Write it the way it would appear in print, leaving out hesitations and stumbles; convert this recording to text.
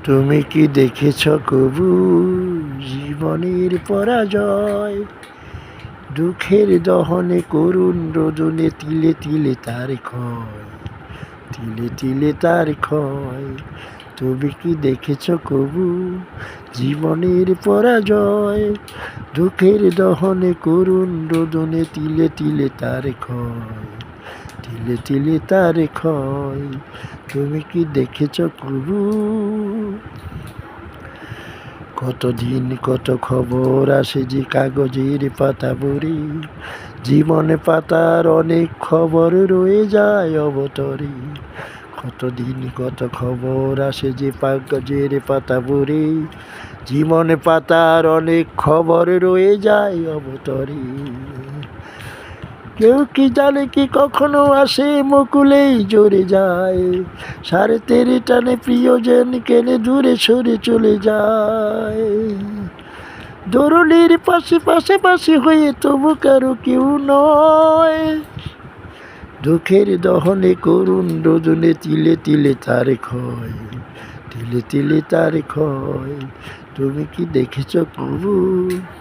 তুমি কি দেখেছ কবু জীবনের পরাজয়? দুঃখের দহনে করুণ রোদনে তিলে তিলে তার ক্ষয়, তিলে তিলে তার ক্ষয়। তুমি কি দেখেছ কবু জীবনের পরাজয়? দুঃখের দহনে করুণ রোদনে তিলে তিলে তার ক্ষয়, তিলে তিলে তার ক্ষয়। তুমি কি দেখেছ কবু? কতদিন কত খবর আসে যে কাগজের পাতা ভরে, জীবনে পাতার অনেক খবর রয়ে যায় অবতরে। কতদিন কত খবর আসে যে কাগজের পাতা ভরে, জীবনে পাতার অনেক খবর রয়ে যায় অবতরে। কেউ কি জানে কি কখনো আসে মুকুলেই জোরে যায়, সাড়ে তেরে টানে প্রিয়জন কেনে দূরে সরে চলে যায়। দরুলির পাশে পাশাপাশি হয়ে তবু কারো কেউ নয়, দুঃখের দহনে করুণ রোদনে তিলে তিলে তার ক্ষয়, তিলে তিলে তার ক্ষয়। তুমি কি দেখেছ কবু?